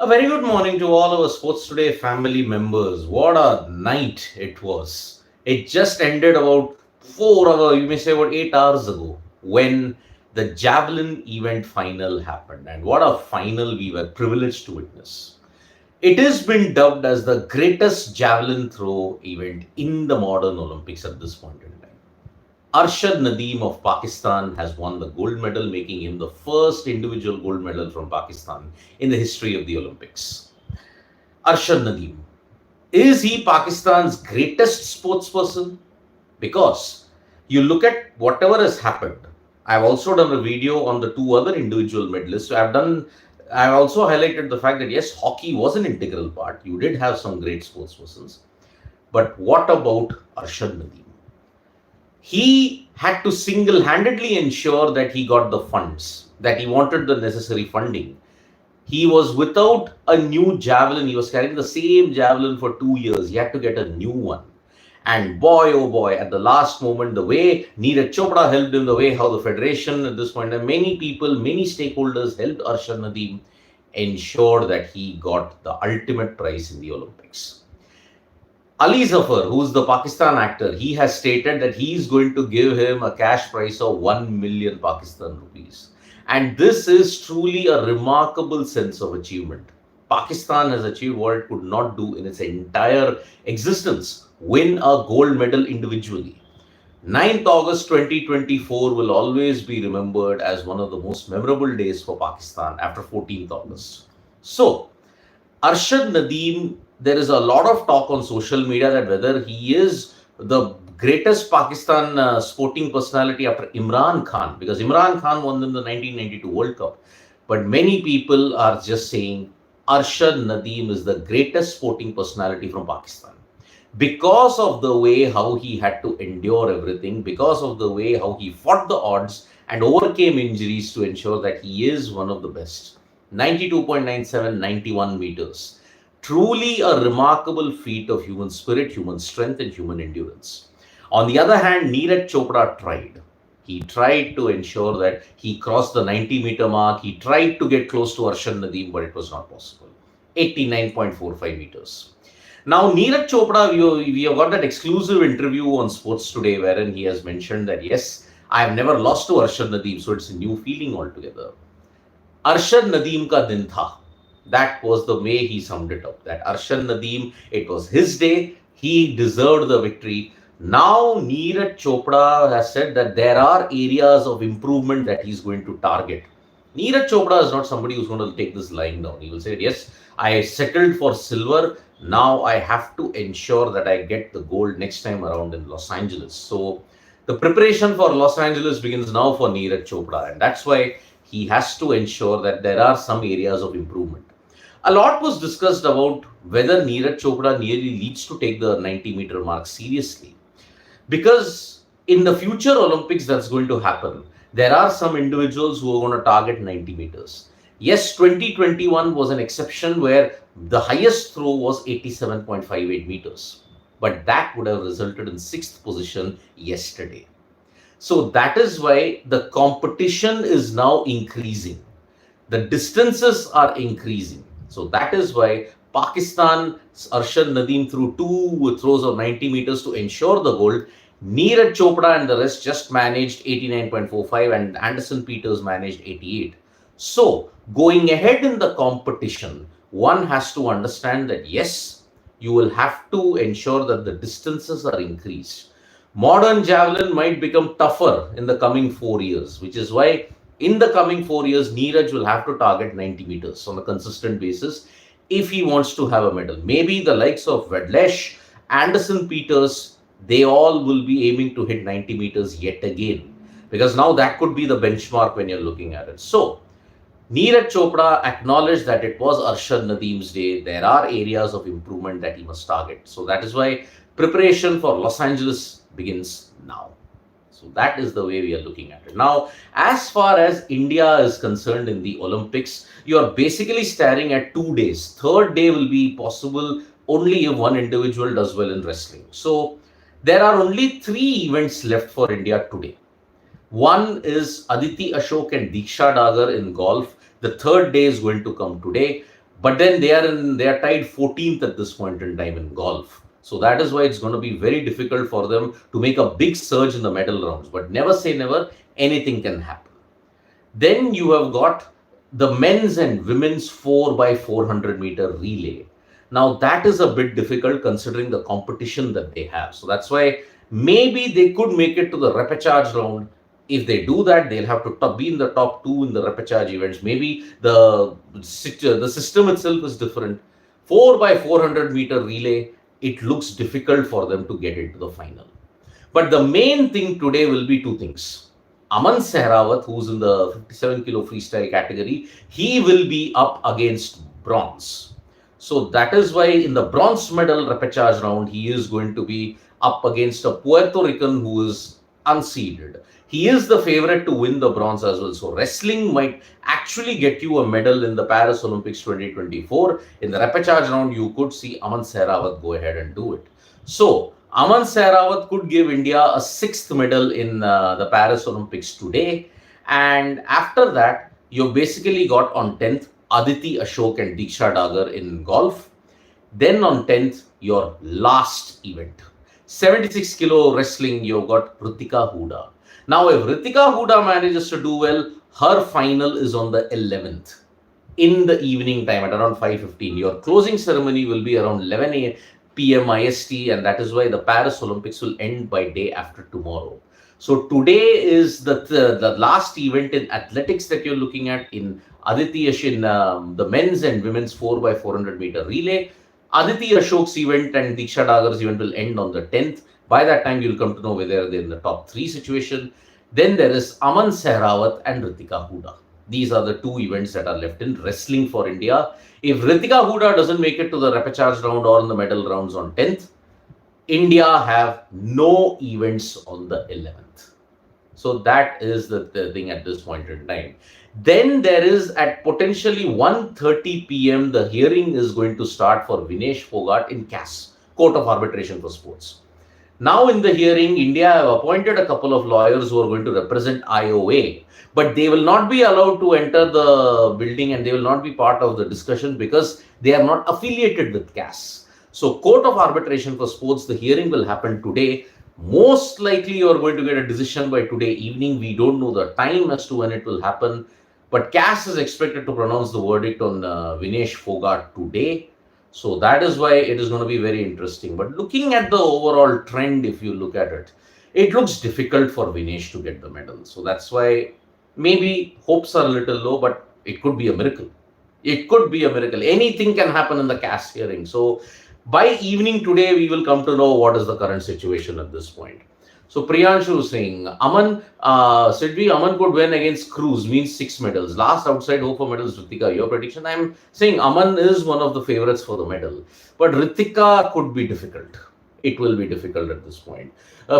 A very good morning to all our Sports Today family members. What a night it was. It just ended about 4 hours, you may say about 8 hours ago, when the javelin event final happened. And what a final we were privileged to witness. It has been dubbed as the greatest javelin throw event in the modern Olympics at this point in time. Arshad Nadeem of Pakistan has won the gold medal, making him the first individual gold medal from Pakistan in the history of the Olympics. Arshad Nadeem, is he Pakistan's greatest sportsperson? Because you look at whatever has happened. I've also done a video on the two other individual medalists. I've also highlighted the fact that yes, hockey was an integral part. You did have some great sportspersons. But what about Arshad Nadeem? He had to single-handedly ensure that he got the funds, that he wanted the necessary funding. He was without a new javelin. He was carrying the same javelin for 2 years. He had to get a new one. And boy, oh boy, at the last moment, the way Neeraj Chopra helped him, the way how the federation at this point, and many people, many stakeholders helped Arshad Nadeem ensure that he got the ultimate prize in the Olympics. Ali Zafar, who's the Pakistan actor, he has stated that he is going to give him a cash prize of 1 million Pakistan rupees. And this is truly a remarkable sense of achievement. Pakistan has achieved what it could not do in its entire existence, win a gold medal individually. 9th August 2024 will always be remembered as one of the most memorable days for Pakistan after 14th August. So, Arshad Nadeem, there is a lot of talk on social media that whether he is the greatest Pakistan sporting personality after Imran Khan, because Imran Khan won them the 1992 World Cup. But many people are just saying Arshad Nadeem is the greatest sporting personality from Pakistan. Because of the way how he had to endure everything, because of the way how he fought the odds and overcame injuries to ensure that he is one of the best. 92.97, 91 meters. Truly a remarkable feat of human spirit, human strength, and human endurance. On the other hand, Neeraj Chopra tried. He tried to ensure that he crossed the 90-meter mark. He tried to get close to Arshad Nadeem, but it was not possible. 89.45 meters. Now, Neeraj Chopra, we have got that exclusive interview on Sports Today wherein he has mentioned that, yes, I have never lost to Arshad Nadeem, so it's a new feeling altogether. Arshad Nadeem ka din tha. That was the way he summed it up. That Arshad Nadeem, it was his day. He deserved the victory. Now, Neeraj Chopra has said that there are areas of improvement that he's going to target. Neeraj Chopra is not somebody who's going to take this lying down. He will say, yes, I settled for silver. Now I have to ensure that I get the gold next time around in Los Angeles. So the preparation for Los Angeles begins now for Neeraj Chopra. And that's why he has to ensure that there are some areas of improvement. A lot was discussed about whether Neeraj Chopra nearly needs to take the 90-meter mark seriously. Because in the future Olympics that's going to happen, there are some individuals who are going to target 90 meters. Yes, 2021 was an exception where the highest throw was 87.58 meters. But that would have resulted in 6th position yesterday. So that is why the competition is now increasing. The distances are increasing. So that is why Pakistan's Arshad Nadeem threw 2 throws of 90 meters to ensure the gold. Neeraj Chopra and the rest just managed 89.45 and Anderson Peters managed 88. So going ahead in the competition, one has to understand that yes, you will have to ensure that the distances are increased. Modern javelin might become tougher in the coming 4 years, which is why in the coming 4 years, Neeraj will have to target 90 meters on a consistent basis if he wants to have a medal. Maybe the likes of Vedlesh, Anderson Peters, they all will be aiming to hit 90 meters yet again. Because now that could be the benchmark when you're looking at it. So, Neeraj Chopra acknowledged that it was Arshad Nadeem's day. There are areas of improvement that he must target. So that is why preparation for Los Angeles begins now. So that is the way we are looking at it. Now, as far as India is concerned in the Olympics, you are basically staring at 2 days. Third day will be possible only if one individual does well in wrestling. So there are only 3 events left for India today. One is Aditi Ashok and Diksha Dagar in golf. The third day is going to come today. But then they are tied 14th at this point in time in golf. So that is why it's going to be very difficult for them to make a big surge in the medal rounds. But never say never, anything can happen. Then you have got the men's and women's 4 by 400 meter relay. Now that is a bit difficult considering the competition that they have. So that's why maybe they could make it to the repechage round. If they do that, they'll have to be in the top two in the repechage events. Maybe the system itself is different. 4 by 400 meter relay, it looks difficult for them to get into the final. But the main thing today will be two things. Aman Sehrawat, who's in the 57 kilo freestyle category, he will be up against bronze. So that is why in the bronze medal repechage round, he is going to be up against a Puerto Rican who is unseeded. He is the favorite to win the bronze as well. So wrestling might actually get you a medal in the Paris Olympics 2024. In the repechage round, you could see Aman Sehrawat go ahead and do it. So Aman Sehrawat could give India a 6th medal in the Paris Olympics today. And after that, you've basically got on 10th Aditi Ashok and Diksha Dagar in golf. Then on 10th, your last event. 76 kilo wrestling, you've got Ritika Huda. Now, if Ritika Huda manages to do well, her final is on the 11th in the evening time at around 5:15. Your closing ceremony will be around 11 p.m. IST, and that is why the Paris Olympics will end by day after tomorrow. So today is the last event in athletics that you're looking at in Aditi in the men's and women's 4 by 400 meter relay. Aditi Ashok's event and Diksha Dagar's event will end on the 10th. By that time, you'll come to know whether they're in the top 3 situation. Then there is Aman Sehrawat and Ritika Huda. These are the 2 events that are left in wrestling for India. If Ritika Huda doesn't make it to the repechage round or in the medal rounds on 10th, India have no events on the 11th. So that is the thing at this point in time. Then there is at potentially 1:30 p.m. the hearing is going to start for Vinesh Phogat in CAS, Court of Arbitration for Sports. Now in the hearing, India have appointed a couple of lawyers who are going to represent IOA, but they will not be allowed to enter the building and they will not be part of the discussion because they are not affiliated with CAS. So Court of Arbitration for Sports, the hearing will happen today. Most likely you are going to get a decision by today evening. We don't know the time as to when it will happen, but CAS is expected to pronounce the verdict on Vinesh Phogat today. So that is why it is going to be very interesting. But looking at the overall trend, if you look at it, it looks difficult for Vinesh to get the medal. So that's why maybe hopes are a little low, but it could be a miracle. It could be a miracle. Anything can happen in the CAS hearing. So by evening today, we will come to know what is the current situation at this point. So Priyanshu is saying, Aman, Sidvi, Aman could win against Cruz, means 6 medals. Last outside hope for medals, Ritika. Your prediction? I'm saying Aman is one of the favorites for the medal. But Ritika could be difficult. It will be difficult at this point.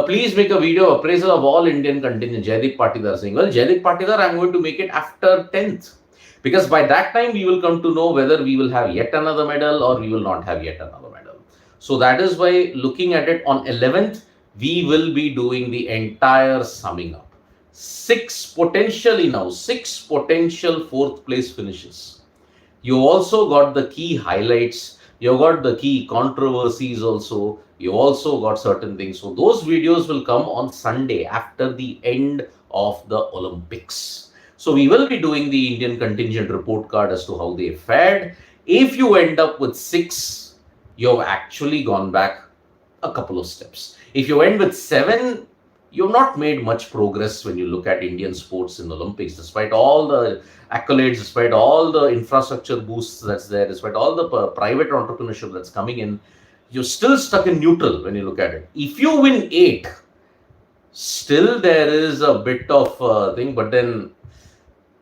Please make a video appraisal of all Indian contingent. Jaideep Patidar saying, well, Jaideep Patidar, I'm going to make it after 10th. Because by that time, we will come to know whether we will have yet another medal or we will not have yet another medal. So that is why looking at it on 11th, we will be doing the entire summing up. 6 potential 4th place finishes. You also got the key highlights. You got the key controversies also. You also got certain things. So those videos will come on Sunday after the end of the Olympics. So we will be doing the Indian contingent report card as to how they fared. If you end up with 6, you've actually gone back a couple of steps. If you end with 7, you've not made much progress when you look at Indian sports in the Olympics, despite all the accolades, despite all the infrastructure boosts that's there, despite all the private entrepreneurship that's coming in, you're still stuck in neutral when you look at it. If you win 8, still there is a bit of thing, but then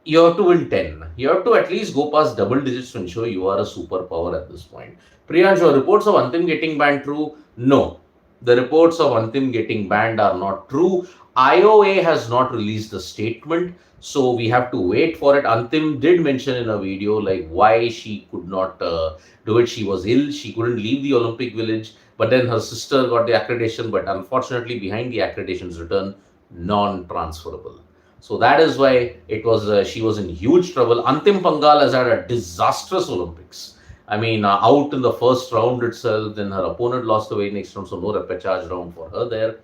you have to win 10. You have to at least go past double digits to ensure you are a superpower at this point. Priyanshu, reports of Antim getting banned true? No. The reports of Antim getting banned are not true. IOA has not released a statement, so we have to wait for it. Antim did mention in a video like why she could not do it. She was ill. She couldn't leave the Olympic Village, but then her sister got the accreditation, but unfortunately behind the accreditation's return, non-transferable. So that is why it was she was in huge trouble. Antim Panghal has had a disastrous Olympics. I mean, out in the first round itself, then her opponent lost the very next round, so no repechage round for her there.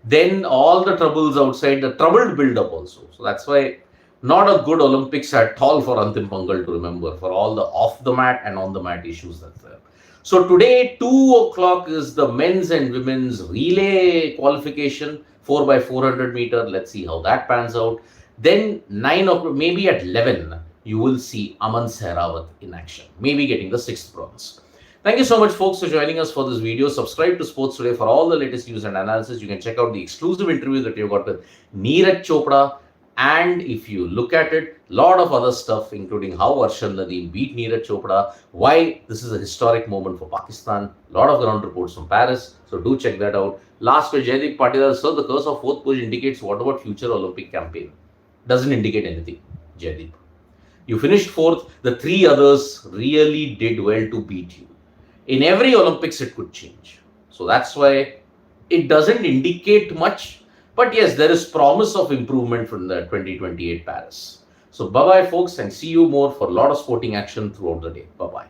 Then all the troubles outside, the troubled build up also. So that's why not a good Olympics at all for Antim Panghal to remember for all the off the mat and on the mat issues that's there. So today, 2 o'clock is the men's and women's relay qualification, 4 by 400 meter. Let's see how that pans out. Then 9 o'clock, maybe at 11, you will see Aman Sehrawat in action, maybe getting the 6th bronze. Thank you so much, folks, for joining us for this video. Subscribe to Sports Today for all the latest news and analysis. You can check out the exclusive interview that you got with Neeraj Chopra. And if you look at it, a lot of other stuff, including how Arshad Nadeem beat Neeraj Chopra, why this is a historic moment for Pakistan, a lot of ground reports from Paris. So do check that out. Last with Jaideep Patidar, sir, the curse of fourth position indicates what about future Olympic campaign? Doesn't indicate anything, Jaideep. You finished fourth. The 3 others really did well to beat you. In every Olympics, it could change. So that's why it doesn't indicate much. But yes, there is promise of improvement from the 2028 Paris. So bye-bye, folks, and see you more for a lot of sporting action throughout the day. Bye-bye.